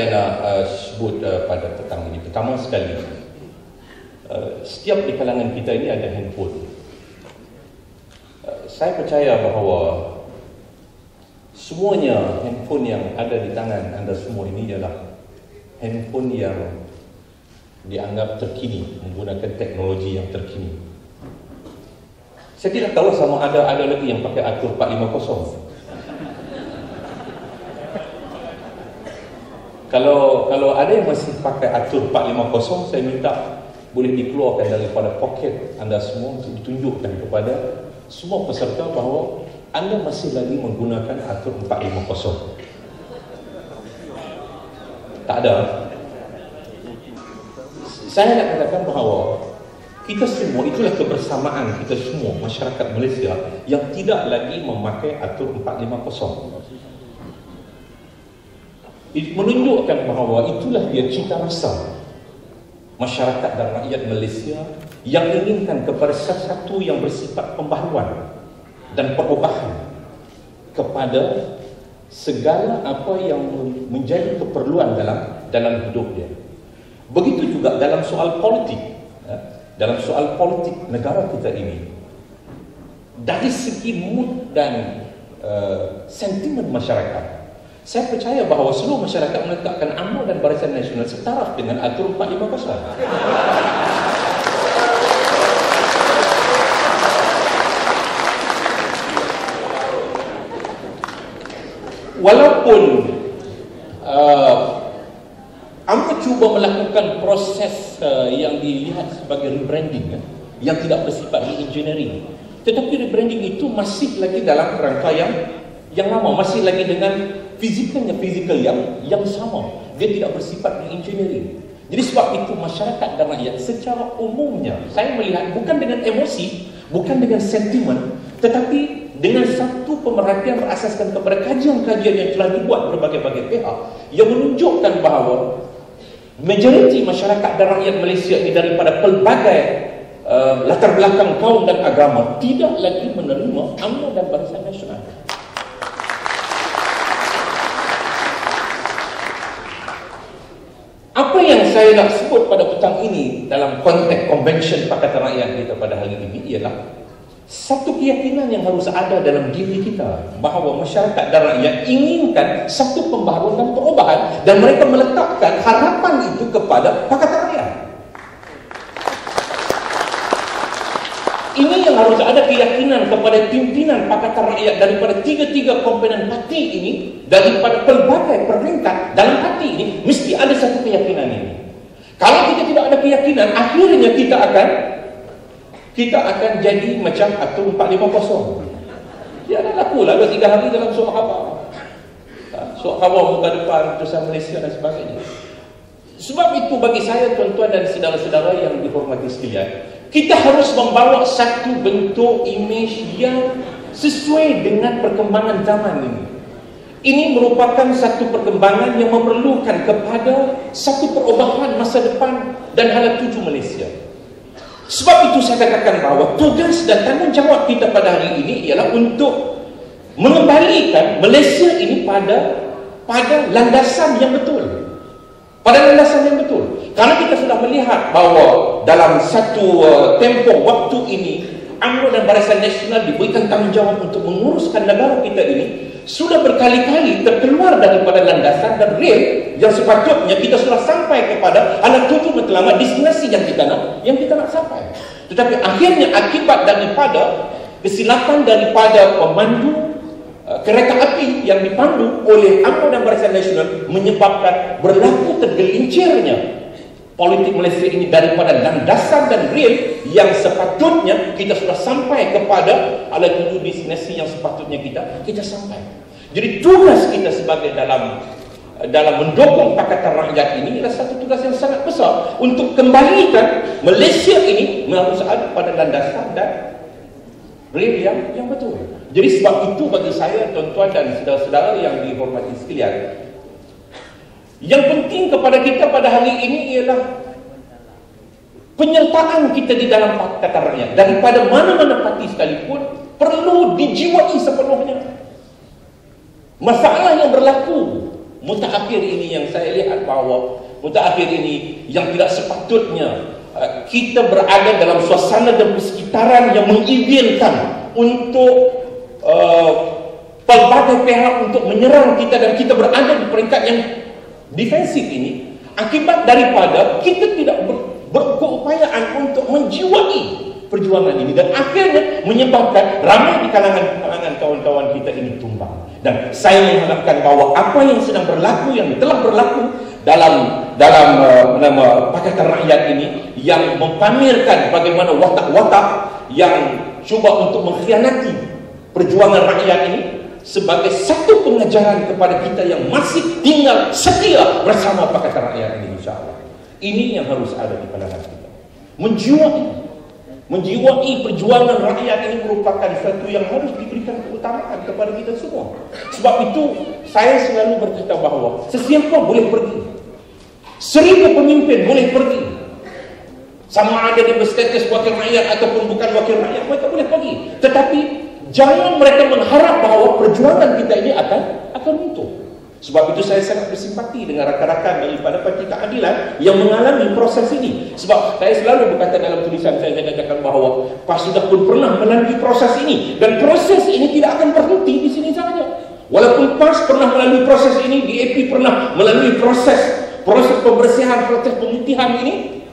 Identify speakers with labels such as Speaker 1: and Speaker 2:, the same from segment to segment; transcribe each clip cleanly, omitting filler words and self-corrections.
Speaker 1: saya nak sebut pada petang ini. Pertama sekali, setiap di kalangan kita ini ada handphone. Saya percaya bahawa semuanya handphone yang ada di tangan anda semua ini ialah handphone yang dianggap terkini, menggunakan teknologi yang terkini. Saya tidak tahu sama ada lagi yang pakai atur 450. Kalau ada yang masih pakai atur 450, saya minta boleh dikeluarkan daripada poket anda semua untuk ditunjukkan kepada semua peserta bahawa anda masih lagi menggunakan atur 450. Tak ada. Saya nak katakan bahawa kita semua, itulah kebersamaan kita semua, masyarakat Malaysia yang tidak lagi memakai atur 450. Menunjukkan bahawa itulah dia cita rasa masyarakat dan rakyat Malaysia yang inginkan kepada sesuatu yang bersifat pembaharuan dan perubahan kepada segala apa yang menjadi keperluan dalam hidup dia. Begitu juga dalam soal politik, dalam soal politik negara kita ini, dari segi mood dan sentimen masyarakat, saya percaya bahawa seluruh masyarakat meletakkan UMNO dan Barisan Nasional setaraf dengan atur 450. Walaupun UMNO cuba melakukan proses yang dilihat sebagai rebranding, yang tidak bersifat re-engineering, tetapi rebranding itu masih lagi dalam rangka yang lama, masih lagi dengan fizikal yang sama. Dia tidak bersifat re-engineering. Jadi sebab itu masyarakat dan rakyat secara umumnya, saya melihat bukan dengan emosi, bukan dengan sentimen, tetapi dengan satu pemerhatian berasaskan kepada kajian-kajian yang telah dibuat berbagai-bagai pihak yang menunjukkan bahawa majoriti masyarakat dan rakyat Malaysia ini daripada pelbagai latar belakang kaum dan agama tidak lagi menerima UMNO dan Barisan Nasional. Apa yang saya nak sebut pada petang ini dalam konteks Konvensyen Pakatan Rakyat kita pada hari ini ialah satu keyakinan yang harus ada dalam diri kita bahawa masyarakat dan rakyat inginkan satu pembaharuan dan perubahan, dan mereka meletakkan harapan itu kepada Pakatan Rakyat. Ini yang harus ada keyakinan kepada pimpinan Pakatan Rakyat daripada tiga-tiga komponen parti ini, daripada pelbagai peringkat dalam parti ini, mesti ada satu keyakinan ini. Kalau kita tidak ada keyakinan, akhirnya kita akan jadi macam atur 450. Dia ada laku lah 2-3 hari dalam surat khabar. Surat khabar muka depan Keputusan Malaysia dan sebagainya. Sebab itu bagi saya, tuan-tuan dan saudara-saudara yang dihormati sekalian, kita harus membawa satu bentuk imej yang sesuai dengan perkembangan zaman ini. Ini merupakan satu perkembangan yang memerlukan kepada satu perubahan masa depan dan hala tuju Malaysia. Sebab itu saya katakan bahawa tugas dan tanggungjawab kita pada hari ini ialah untuk mengembalikan Malaysia ini pada landasan yang betul. Pada landasan yang betul. Karena kita sudah melihat bahawa dalam satu tempoh waktu ini, UMNO dan Barisan Nasional diberikan tanggungjawab untuk menguruskan negara kita ini, sudah berkali-kali terkeluar daripada landasan dan rel yang sepatutnya kita sudah sampai kepada anak tuju matlamat destinasi yang kita nak sampai. Tetapi akhirnya akibat daripada kesilapan daripada pemandu kereta api yang dipandu oleh UMNO dan Barisan Nasional menyebabkan berlaku tergelincirnya politik Malaysia ini daripada landasan dan rel yang sepatutnya kita sudah sampai kepada alat tuju destinasi yang sepatutnya kita sampai. Jadi tugas kita sebagai dalam mendukung Pakatan Rakyat ini adalah satu tugas yang sangat besar untuk kembalikan Malaysia ini harus ada pada landasan dan rel yang betul. Jadi sebab itu bagi saya, tuan-tuan dan saudara-saudara yang dihormati sekalian, yang penting kepada kita pada hari ini ialah penyertaan kita di dalam Pakatan Rakyat daripada mana-mana parti sekalipun perlu dijiwai sepenuhnya. Masalah yang berlaku mutakhir ini yang saya lihat bahawa mutakhir ini yang tidak sepatutnya kita berada dalam suasana dan persekitaran yang mengizinkan untuk pelbagai pihak untuk menyerang kita dan kita berada di peringkat yang defensif ini, akibat daripada kita tidak berkeupayaan untuk menjiwai perjuangan ini, dan akhirnya menyebabkan ramai di kalangan kawan-kawan kita ini tumbang. Dan saya mengharapkan bahawa apa yang sedang berlaku, yang telah berlaku dalam Pakatan Rakyat ini, yang mempamerkan bagaimana watak-watak yang cuba untuk mengkhianati perjuangan rakyat ini, sebagai satu pengajaran kepada kita yang masih tinggal setia bersama Pakatan Rakyat ini, insyaAllah. Ini yang harus ada di pandangan kita. Menjiwai perjuangan rakyat ini merupakan satu yang harus diberikan keutamaan kepada kita semua. Sebab itu saya selalu berkata bahawa sesiapa boleh pergi, 1000 pemimpin boleh pergi, sama ada dia berstatus wakil rakyat ataupun bukan wakil rakyat, mereka boleh pergi. Tetapi jangan mereka mengharap bahawa perjuangan kita ini akan runtuh. Sebab itu saya sangat bersimpati dengan rakan-rakan daripada Parti Keadilan yang mengalami proses ini. Sebab saya selalu berkata dalam tulisan saya katakan bahawa PAS sudah pun pernah melalui proses ini, dan proses ini tidak akan berhenti di sini saja. Walaupun PAS pernah melalui proses ini, DAP pernah melalui proses pembersihan, proses pemutihan ini,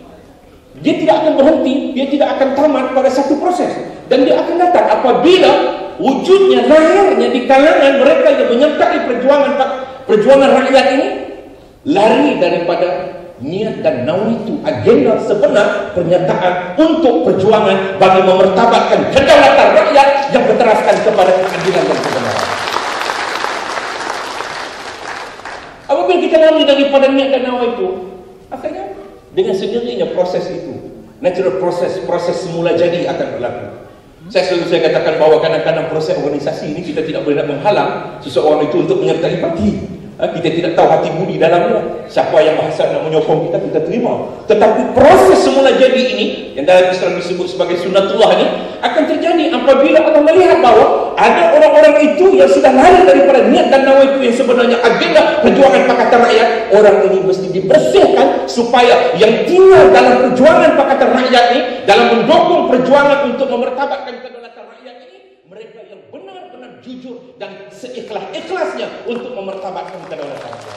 Speaker 1: dia tidak akan berhenti, dia tidak akan tamat pada satu proses, dan dia akan datang apabila wujudnya, lahirnya di kalangan mereka yang menyertai perjuangan rakyat ini lari daripada niat dan nawaitu agenda sebenar pernyataan untuk perjuangan bagi memertabatkan kedaulatan rakyat yang berteraskan kepada keadilan dan kebenaran. Apabila kita lari daripada niat dan nawaitu, akhirnya dengan sendirinya proses itu, natural proses semula jadi akan berlaku. Saya katakan bahawa kadang-kadang proses organisasi ini kita tidak boleh nak menghalang seseorang itu untuk menyertai parti. Kita tidak tahu hati budi dalamnya. Siapa yang bahasa nak menyokong kita terima. Tetapi proses semula jadi ini, yang dalam Islam disebut sebagai sunnatullah ini, akan terjadi apabila Allah melihat bahawa ada orang-orang itu yang sudah lari daripada niat dan nawaitu yang sebenarnya agenda perjuangan Pakatan Rakyat. Orang ini mesti dibersihkan supaya yang tinggal dalam perjuangan Pakatan Rakyat ini, dalam mendukung perjuangan untuk memertabatkan kedaulatan rakyat ini, mereka yang benar-benar jujur dan seikhlas-ikhlasnya untuk memertabatkan kedaulatan rakyat.